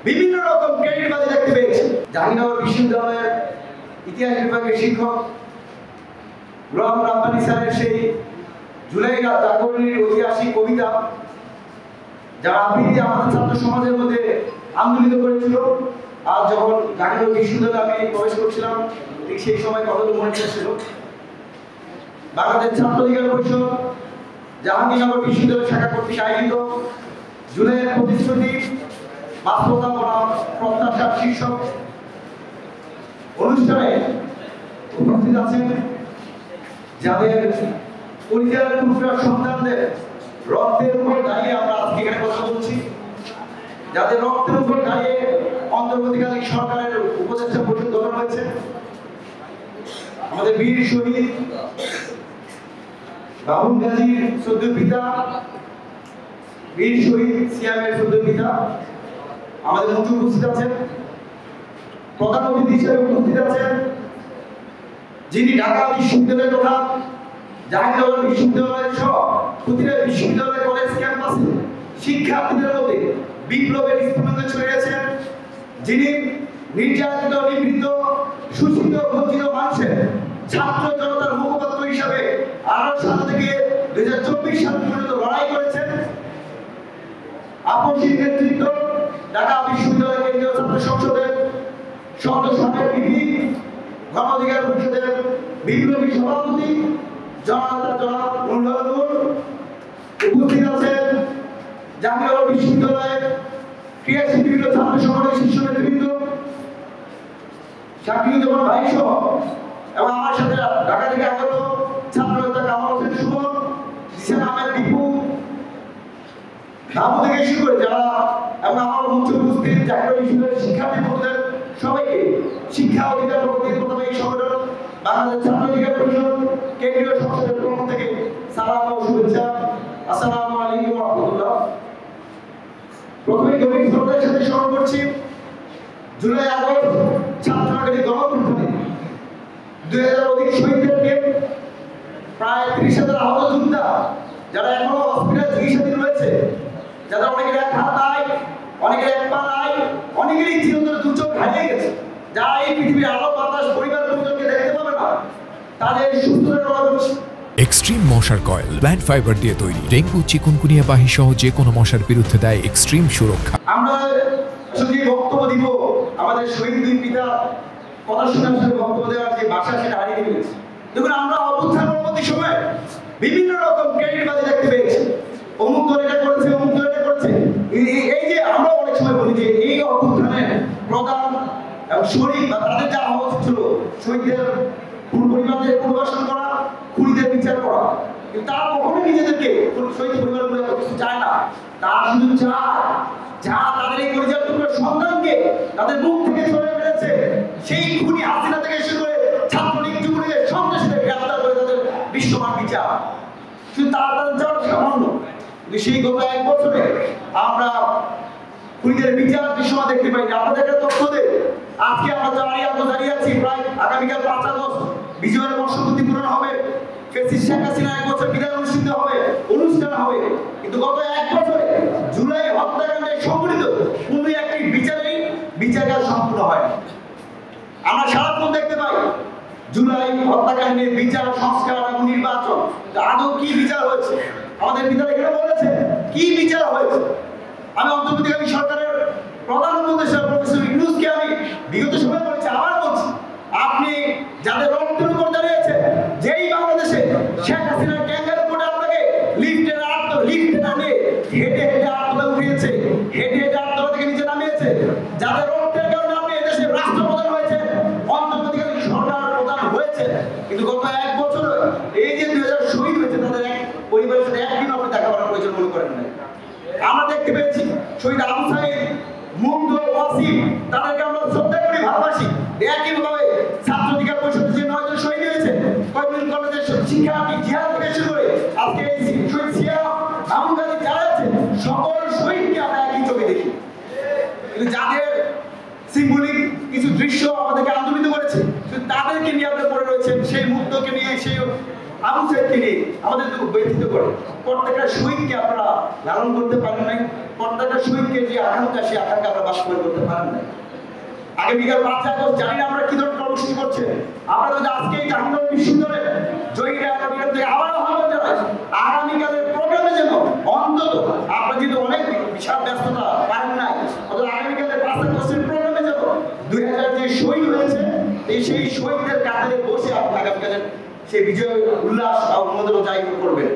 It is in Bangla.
বিভিন্ন রকম ক্রেডিটবাজি দেখতে পেয়েছি। জাহাঙ্গীরনগর বিশ্ববিদ্যালয়ের ইতিহাস বিভাগের শিক্ষক গোলাম রাব্বানী স্যারের সেই জুলাই জাগরণের ঐতিহাসিক কবিতা যারা আবৃত্তি আমাদের ছাত্র সমাজের মধ্যে আন্দোলিত করেছিল, আজ যখন জাহাঙ্গীরনগর বিশ্ববিদ্যালয়ে আমি প্রবেশ করছিলাম ঠিক সেই সময় কথাগুলো মনে ছিল। বাংলাদেশ ছাত্র অধিকার পরিষদ জাহাঙ্গীরনগর বিশ্ববিদ্যালয় শাখা কর্তৃক আয়োজিত জুলাইয়ের প্রতিশ্রুতি বাস্তবতা বনাম প্রত্যাশার শীর্ষক অনুষ্ঠানে উপস্থিত আছেন যাদের পরিচয়ের টুকরা সন্তানদের রক্তের উপর দাঁড়িয়ে আমরা আজকে এখানে কথা বলছি, যাদের রক্তের উপর দাঁড়িয়ে অন্তর্বর্তীকালীন সরকারের উপদেষ্টা পরিষদ গঠন হয়েছে। আমাদের বীর শহীদ বাবুল গাজীর সদ্য পিতা, বীর শহীদ সিয়ামের সদ্য পিতা আমাদের মধ্যে উপস্থিত আছেন। প্রধান অতিথি হিসেবে উপস্থিত আছেন যিনি ঢাকা বিশ্ববিদ্যালয় তথা জাহাঙ্গীরনগর বিশ্ববিদ্যালয়ের সহ প্রতিটা বিশ্ববিদ্যালয় কলেজ ক্যাম্পাসে শিক্ষার্থীদের মধ্যে বিপ্লবের স্ফূর্তি ছড়িয়েছেন, যিনি নির্যাতিত, নিপীড়িত, শোষিত, বঞ্চিত মানুষের ছাত্র জনতার মুখপাত্র হিসাবে 18 সাল থেকে 2024 সাল পর্যন্ত লড়াই করেছেন। আপসীর নেতৃত্ব ঢাকা বিশ্ববিদ্যালয় কেন্দ্রীয় ছাত্র সংসদের সদস্য ভিপি, গণ অধিকার পরিষদের বিপ্লবী সভাপতি জনতা জনাব নুরুল। উপস্থিত আছেন জাহাঙ্গীরনগর বিশ্ববিদ্যালয়ের ক্রিয়াশীল বিভিন্ন ছাত্র সংগঠনের শীর্ষ নেতৃবৃন্দ, শাকিরুজ্জামান ভাই সহ এবং আমার সাথে ঢাকা থেকে আগত ছাত্র নেতা কামাল হোসেন সুমন, জিসান আহমেদ দীপু, বাবু থেকে শুরু করে যারা এবং আমার মঞ্চে উপস্থিত জাহাঙ্গীরনগর বিশ্ববিদ্যালয়ের শিক্ষার্থী বন্ধুদের সবাইকে শিক্ষা অধিকার প্রথমে এই সংগঠন বাংলাদেশ ছাত্র অধিকার পরিষদ কেন্দ্রীয় সংসদের পক্ষ থেকে সালাম ও শুভেচ্ছা। আসসালামু আলাইকুম ওয়া রাহমাতুল্লাহ। প্রথমে গভীর শ্রদ্ধার সাথে স্মরণ করছি জুলাই আগস্ট ছাত্রদের গণঅভ্যুত্থানে 2000 অধিক শহীদদেরকে, প্রায় 30,000 আহত যোদ্ধা যারা এখনো হসপিটালে চিকিৎসাধীন রয়েছে, যাদের অনেকের এক হাত নাই, অনেকের এক পা নাই, অনেকেরই চিরন্তন দুচোখ হারিয়ে গেছে, যারা এই পৃথিবীর আলো বাতাস পরিবার পরিজনকে দেখতে পাবে না, তাদের সুস্থতার কথা বলছি। এক্সট্রিম মশার কয়েল প্ল্যান্ট ফাইবার দিয়ে তৈরি, ডেঙ্গু, চিকুনগুনিয়া বাহি সহ যে কোনো মশার বিরুদ্ধে দেয় এক্সট্রিম সুরক্ষা। আমরা শুধু বক্তব্য দিব, আমাদের শহীদ দুই পিতা কথা শুনে বক্তব্য দেওয়ার যে ভাষা সেটা হারিয়ে ফেলেছি। দেখুন, আমরা অভ্যুত্থান পরবর্তী সময়ে বিভিন্ন রকম ক্রেডিটবাজি দেখতে পেয়েছি, অমুক দল এটা করেছে, অমুক দল এটা করেছে। এই যে আমরা অনেক সময় বলি যে এই অভ্যুত্থানের প্রধান শরীর বা তাদের যা হওয়া ছিল শহীদদের পরিবারদের পুনর্বাসন করা, খুনিদের বিচার করা, কিন্তু তারা কখনোই নিজেদেরকে শহীদ পরিবারগুলো কিছু চায় না। তারা শুধু চায় যা তাদের এই পরিচালকের সন্তানকে তাদের মুখ থেকে সরে ফেলেছে সেই খুনি হাসিনা থেকে শুরু করে ছাত্রলীগ যুবলীগের সন্ত্রাসীদের গ্রেফতার করে তাদের বিশ্বমান বিচার, শুধু তাদের যাওয়ার সামান্য। কিন্তু সেই গত 1 বছরে আমরা খুনিদের বিচার দৃশ্যমান দেখতে পাই। আপনাদের একটা তথ্য দেয়, আজকে আমরা দাঁড়িয়ে আছি, প্রায় আগামীকাল 5 আগস্ট বিজয়ের বর্ষপূর্তি পূরণ হবে, ফ্যাসিস্ট শেখ হাসিনা 1 বছর বিদায় অনুষ্ঠান হবে, কিন্তু গত 1 বছরে জুলাই হত্যাকাণ্ডে সংঘটিত কোনো একটি বিচার সম্পূর্ণ হয়। আমরা সারাক্ষণ দেখতে পাই জুলাই হত্যাকাণ্ডে বিচার, সংস্কার এবং নির্বাচন, আদৌ কি বিচার হয়েছে? আমাদের পিতারা এখানে বলেছে কি বিচার হয়েছে। আমি অন্তর্বর্তীকালীন সরকারের প্রধান উপদেষ্টা প্রফেসর ইউনূসকে আমি বিগত সময় বলেছি, আবার বলছি, আপনি যাদের রক্তের উপর দাঁড়িয়েছে, যেই বাংলাদেশে শেখ হাসিনার ট্যাঙ্কের উপরে আপনাকে লিফটে নামিয়ে হেঁটে আটতলা উঠিয়েছে, হেঁটে আটতলা থেকে নিচে নামিয়েছে, যাদের রক্তের কারণে আপনি এদেশের রাষ্ট্রপ্রধান হয়েছে, অন্তর্বর্তীকালীন সরকার প্রধান হয়েছে, কিন্তু গত 1 বছর এই যে 2000 শহীদ হয়েছে তাদের এক পরিবারের সাথে একদিন আপনি দেখা করার প্রয়োজন মনে করেন না। আমরা দেখতে পেয়েছি শহীদ আবু সাঈদ, মুগ্ধ, ওয়াসিম, তাদেরকে আমরা শ্রদ্ধা করি, ভালোবাসি। একইভাবে ছাত্র অধিকার পরিষদের যে 9 জন শহীদ হয়েছে, কয়েকদিন কলেজের শিক্ষার্থী জিহাদ থেকে শুরু করে আজকে এই শহীদ সিয়া, বাবুল গাজী যারা আছে, সকল শহীদকে আমরা একই চোখে দেখি। কিন্তু যাদের সিম্বলিক কিছু দৃশ্য আমাদেরকে আন্দোলিত করেছে, তাদেরকে নিয়ে আমরা পড়ে রয়েছেন, সেই মুগ্ধকে নিয়ে, সেই আবু সাঈদকে নিয়ে আমাদের ব্যথিত করে। প্রত্যেকটা শহীদকে আপনারা লালন করতে পারেন নাই। প্রত্যেকটা শহীদকে যে আকাঙ্ক্ষা, সে আকাঙ্ক্ষা আমরা বাস্তবায়ন করতে পারেন না। আগামীকাল 5 আগস্ট জানি না আমরা কি ধরনের কর্মসূচি করছে। আমরা যদি আজকে এই জাহাঙ্গীরনগর বিশ্ববিদ্যালয়ে জয়ীরা একাডেমির থেকে আবার আহ্বান জানাই, আগামীকালের প্রোগ্রামে যেন অন্তত আপনারা যদি অনেক বিশাল ব্যস্ততা পারেন নাই, অথবা আগামীকালের 5 আগস্টের প্রোগ্রামে যেন 2000 যে শহীদ হয়েছে সেই শহীদদের কাতারে বসে আপনি আগামীকালের সেই বিজয় উল্লাস বা অনুমোদন জারি করবেন।